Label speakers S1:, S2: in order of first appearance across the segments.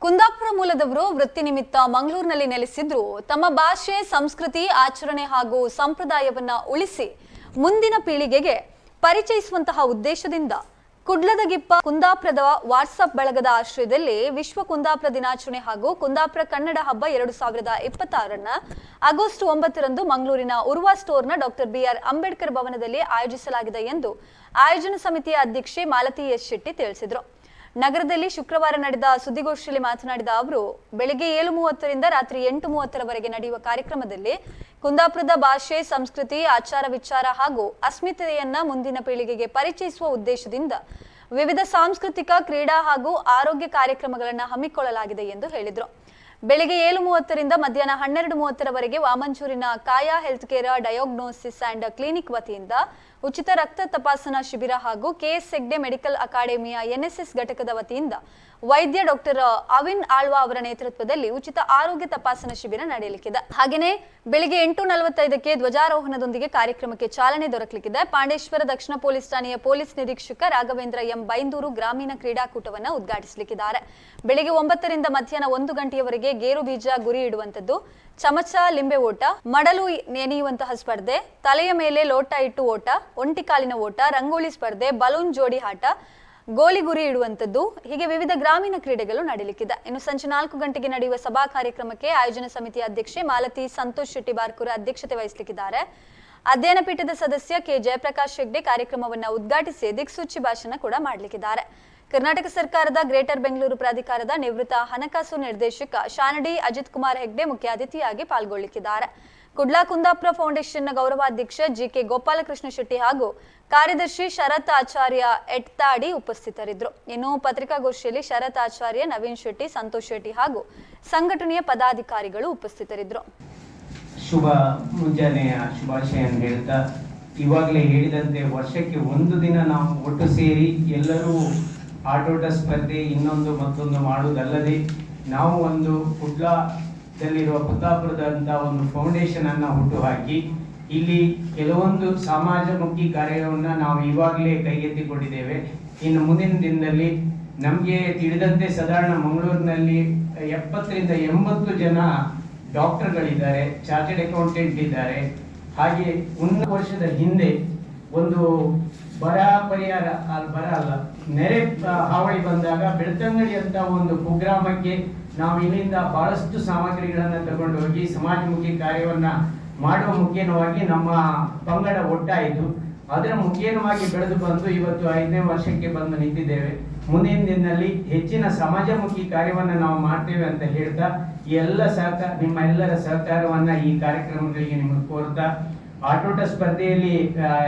S1: ಕುಂದಾಪುರ ಮೂಲದವರು ವೃತ್ತಿ ನಿಮಿತ್ತ ಮಂಗಳೂರಿನಲ್ಲಿ ನೆಲೆಸಿದ್ರು ತಮ್ಮ ಭಾಷೆ, ಸಂಸ್ಕೃತಿ, ಆಚರಣೆ ಹಾಗೂ ಸಂಪ್ರದಾಯವನ್ನ ಉಳಿಸಿ ಮುಂದಿನ ಪೀಳಿಗೆಗೆ ಪರಿಚಯಿಸುವಂತಹ ಉದ್ದೇಶದಿಂದ ಕುಡ್ಲದಗಿಪ್ಪ ಕುಂದಾಪುರದ ವಾಟ್ಸ್ಆಪ್ ಬಳಗದ ಆಶ್ರಯದಲ್ಲಿ ವಿಶ್ವ ಕುಂದಾಪುರ ದಿನಾಚರಣೆ ಹಾಗೂ ಕುಂದಾಪುರ ಕನ್ನಡ ಹಬ್ಬ 2026 ಆಗಸ್ಟ್ 9ರಂದು ಮಂಗಳೂರಿನ ಉರ್ವಾ ಸ್ಟೋರ್ನ ಡಾಕ್ಟರ್ ಬಿ.ಆರ್. ಅಂಬೇಡ್ಕರ್ ಭವನದಲ್ಲಿ ಆಯೋಜಿಸಲಾಗಿದೆ ಎಂದು ಆಯೋಜನಾ ಸಮಿತಿಯ ಅಧ್ಯಕ್ಷೆ ಮಾಲತಿ ಎಸ್ ಶೆಟ್ಟಿ ತಿಳಿಸಿದರು. ನಗರದಲ್ಲಿ ಶುಕ್ರವಾರ ನಡೆದ ಸುದ್ದಿಗೋಷ್ಠಿಯಲ್ಲಿ ಮಾತನಾಡಿದ ಅವರು, ಬೆಳಗ್ಗೆ 7:30ರಿಂದ ರಾತ್ರಿ 8:30ರವರೆಗೆ ನಡೆಯುವ ಕಾರ್ಯಕ್ರಮದಲ್ಲಿ ಕುಂದಾಪುರದ ಭಾಷೆ, ಸಂಸ್ಕೃತಿ, ಆಚಾರ ವಿಚಾರ ಹಾಗೂ ಅಸ್ಮಿತೆಯನ್ನ ಮುಂದಿನ ಪೀಳಿಗೆಗೆ ಪರಿಚಯಿಸುವ ಉದ್ದೇಶದಿಂದ ವಿವಿಧ ಸಾಂಸ್ಕೃತಿಕ, ಕ್ರೀಡಾ ಹಾಗೂ ಆರೋಗ್ಯ ಕಾರ್ಯಕ್ರಮಗಳನ್ನು ಹಮ್ಮಿಕೊಳ್ಳಲಾಗಿದೆ ಎಂದು ಹೇಳಿದರು. ಬೆಳಗ್ಗೆ 7:30ರಿಂದ ಮಧ್ಯಾಹ್ನ 12:30ರವರೆಗೆ ವಾಮಂಚೂರಿನ ಕಾಯಾ health care diagnosis and clinic ವತಿಯಿಂದ ಉಚಿತ ರಕ್ತ ತಪಾಸಣಾ ಶಿಬಿರ ಹಾಗೂ ಕೆಎಸ್ ಹೆಗ್ಡೆ ಮೆಡಿಕಲ್ ಅಕಾಡೆಮಿಯ ಎನ್ಎಸ್ಎಸ್ ಘಟಕದ ವತಿಯಿಂದ ವೈದ್ಯ ಡಾಕ್ಟರ್ ಅವಿನ್ ಆಳ್ವಾ ಅವರ ನೇತೃತ್ವದಲ್ಲಿ ಉಚಿತ ಆರೋಗ್ಯ ತಪಾಸಣಾ ಶಿಬಿರ ನಡೆಯಲಿಕ್ಕಿದೆ. ಹಾಗೆಯೇ ಬೆಳಿಗ್ಗೆ 8:45ಕ್ಕೆ ಧ್ವಜಾರೋಹಣದೊಂದಿಗೆ ಕಾರ್ಯಕ್ರಮಕ್ಕೆ ಚಾಲನೆ ದೊರಕಲಿಕ್ಕಿದೆ. ಪಾಂಡೇಶ್ವರ ದಕ್ಷಿಣ ಪೊಲೀಸ್ ಠಾಣೆಯ ಪೊಲೀಸ್ ನಿರೀಕ್ಷಕ ರಾಘವೇಂದ್ರ ಎಂ ಬೈಂದೂರು ಗ್ರಾಮೀಣ ಕ್ರೀಡಾಕೂಟವನ್ನು ಉದ್ಘಾಟಿಸಲಿಕ್ಕಿದ್ದಾರೆ. ಬೆಳಿಗ್ಗೆ 9ರಿಂದ ಮಧ್ಯಾಹ್ನ 1 ಗಂಟೆಯವರೆಗೆ ಗೇರು ಬೀಜ ಗುರಿ ಇಡುವಂತದ್ದು, ಚಮಚ ಲಿಂಬೆ ಓಟ, ಮಡಲು ನೆನೆಯುವಂತಹ ಸ್ಪರ್ಧೆ, ತಲೆಯ ಮೇಲೆ ಲೋಟ ಇಟ್ಟು ಓಟ, ಒಂಟಿಕಾಲಿನ ಓಟ, ರಂಗೋಲಿ ಸ್ಪರ್ಧೆ, ಬಲೂನ್ ಜೋಡಿ ಆಟ, ಗೋಲಿ ಗುರಿ ಇಡುವಂತದ್ದು, ಹೀಗೆ ವಿವಿಧ ಗ್ರಾಮೀಣ ಕ್ರೀಡೆಗಳು ನಡೆಯಲಿಕ್ಕಿದೆ. ಇನ್ನು ಸಂಜೆ 4 ಗಂಟೆಗೆ ನಡೆಯುವ ಸಭಾ ಕಾರ್ಯಕ್ರಮಕ್ಕೆ ಆಯೋಜನಾ ಸಮಿತಿಯ ಅಧ್ಯಕ್ಷೆ ಮಾಲತಿ ಸಂತೋಷ್ ಶೆಟ್ಟಿ ಬಾರ್ಕೂರ ಅಧ್ಯಕ್ಷತೆ ವಹಿಸಲಿಕ್ಕಿದ್ದಾರೆ. ಅಧ್ಯಯನ ಪೀಠದ ಸದಸ್ಯ ಕೆ ಜಯಪ್ರಕಾಶ್ ಹೆಗ್ಡೆ ಕಾರ್ಯಕ್ರಮವನ್ನು ಉದ್ಘಾಟಿಸಿ ದಿಕ್ಸೂಚಿ ಭಾಷಣ ಕೂಡ ಮಾಡಲಿಕ್ಕಿದ್ದಾರೆ. ಕರ್ನಾಟಕ ಸರ್ಕಾರದ ಗ್ರೇಟರ್ ಬೆಂಗಳೂರು ಪ್ರಾಧಿಕಾರದ ನಿವೃತ್ತ ಹಣಕಾಸು ನಿರ್ದೇಶಕ ಶಾನಡಿ ಅಜಿತ್ ಕುಮಾರ್ ಹೆಗ್ಡೆ ಮುಖ್ಯ ಅತಿಥಿಯಾಗಿ ಪಾಲ್ಗೊಳ್ಳಲಿಕ್ಕಿದ್ದಾರೆ. ಕುಡ್ಲಾ ಕುಂದಾಪುರ ಫೌಂಡೇಶನ್ನ ಗೌರವಾಧ್ಯಕ್ಷ ಜಿಕೆ ಗೋಪಾಲಕೃಷ್ಣ ಶೆಟ್ಟಿ ಹಾಗೂ ಕಾರ್ಯದರ್ಶಿ ಶರತ್ ಆಚಾರ್ಯ ಎಟ್ತಾಡಿ ಉಪಸ್ಥಿತರಿದ್ದರು. ಇನ್ನು ಪತ್ರಿಕಾಗೋಷ್ಠಿಯಲ್ಲಿ ಶರತ್ ಆಚಾರ್ಯ, ನವೀನ್ ಶೆಟ್ಟಿ, ಸಂತೋಷ್ ಶೆಟ್ಟಿ ಹಾಗೂ ಸಂಘಟನೆಯ ಪದಾಧಿಕಾರಿಗಳು ಉಪಸ್ಥಿತರಿದ್ದರು.
S2: ಶುಭ ಮುಂಜಾನೆಯ ಶುಭಾಶಯ ಹೇಳ್ತಾ, ಇವಾಗಲೇ ಹೇಳಿದಂತೆ ವರ್ಷಕ್ಕೆ ಒಂದು ದಿನ ನಾವು ಒಟ್ಟು ಸೇರಿ ಎಲ್ಲರೂ ಆಟೋಟ ಸ್ಪರ್ಧೆ ಇನ್ನೊಂದು ಮತ್ತೊಂದು ಮಾಡುವುದಲ್ಲದೆ ನಾವು ಒಂದು ಕುಡ್ಲಾದಲ್ಲಿರುವ ಕುಂದಾಪುರದಂಥ ಒಂದು ಫೌಂಡೇಶನ್ ಅನ್ನು ಹುಟ್ಟುಹಾಕಿ ಇಲ್ಲಿ ಕೆಲವೊಂದು ಸಮಾಜಮುಖಿ ಕಾರ್ಯವನ್ನು ನಾವು ಇವಾಗಲೇ ಕೈಗೆತ್ತಿಕೊಂಡಿದ್ದೇವೆ. ಇನ್ನು ಮುಂದಿನ ದಿನದಲ್ಲಿ ನಮಗೆ ತಿಳಿದಂತೆ ಸಾಧಾರಣ ಮಂಗಳೂರಿನಲ್ಲಿ 70ರಿಂದ 80 ಜನ ಡಾಕ್ಟರ್ಗಳಿದ್ದಾರೆ, ಚಾರ್ಟೆಡ್ ಅಕೌಂಟೆಂಟ್ ಇದ್ದಾರೆ. ಹಾಗೆ 1 ವರ್ಷದ ಹಿಂದೆ ಒಂದು ಬರ ಅಲ್ಲ ನೆರೆ ಹಾವಳಿ ಬಂದಾಗ ಬೆಳ್ತಂಗಡಿ ಅಂತ ಒಂದು ಕುಗ್ರಾಮಕ್ಕೆ ನಾವು ಇಲ್ಲಿಂದ ಬಹಳಷ್ಟು ಸಾಮಗ್ರಿಗಳನ್ನು ತಗೊಂಡು ಹೋಗಿ ಸಮಾಜಮುಖಿ ಕಾರ್ಯವನ್ನ ಮಾಡುವ ಮುಖೇನವಾಗಿ ನಮ್ಮ ಪಂಗಡ ಒಟ್ಟಾಯಿತು. ಅದರ ಮುಖೇನವಾಗಿ ಬೆಳೆದು ಬಂದು ಇವತ್ತು 5ನೇ ವರ್ಷಕ್ಕೆ ಬಂದು ನಿಂತಿದ್ದೇವೆ. ಮುಂದಿನ ದಿನದಲ್ಲಿ ಹೆಚ್ಚಿನ ಸಮಾಜಮುಖಿ ಕಾರ್ಯವನ್ನು ನಾವು ಮಾಡ್ತೇವೆ ಅಂತ ಹೇಳ್ತಾ ಎಲ್ಲ ನಿಮ್ಮ ಎಲ್ಲರ ಸಹಕಾರವನ್ನ ಈ ಕಾರ್ಯಕ್ರಮಗಳಿಗೆ ನಿಮಗೆ ಕೋರ್ತಾ, ಆಟೋಟ ಸ್ಪರ್ಧೆಯಲ್ಲಿ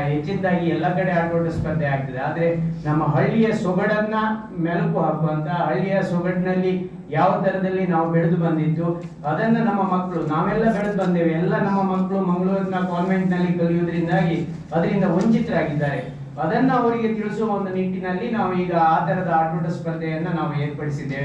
S2: ಹೆಚ್ಚಿನದಾಗಿ ಎಲ್ಲ ಕಡೆ ಆಟೋಟ ಸ್ಪರ್ಧೆ ಆಗ್ತದೆ. ಆದರೆ ನಮ್ಮ ಹಳ್ಳಿಯ ಸೊಗಡನ್ನ ಮೆಲುಕು ಹಾಕುವಂತ, ಹಳ್ಳಿಯ ಸೊಗಡಿನಲ್ಲಿ ಯಾವ ತರದಲ್ಲಿ ನಾವು ಬೆಳೆದು ಬಂದಿದ್ದು ಅದನ್ನ ನಮ್ಮ ಮಕ್ಕಳು, ನಾವೆಲ್ಲ ಬೆಳೆದು ಬಂದೇವೆ, ಎಲ್ಲ ನಮ್ಮ ಮಕ್ಕಳು ಮಂಗಳೂರಿನ ಕಾನ್ವೆಂಟ್ ನಲ್ಲಿ ಕಲಿಯುವುದರಿಂದಾಗಿ ಅದರಿಂದ ವಂಚಿತರಾಗಿದ್ದಾರೆ. ಅದನ್ನ ಅವರಿಗೆ ತಿಳಿಸುವ ಒಂದು ನಿಟ್ಟಿನಲ್ಲಿ ನಾವು ಈಗ ಆ ತರದ ಆಟೋಟ ಸ್ಪರ್ಧೆಯನ್ನ ನಾವು ಏರ್ಪಡಿಸಿದ್ದೇವೆ.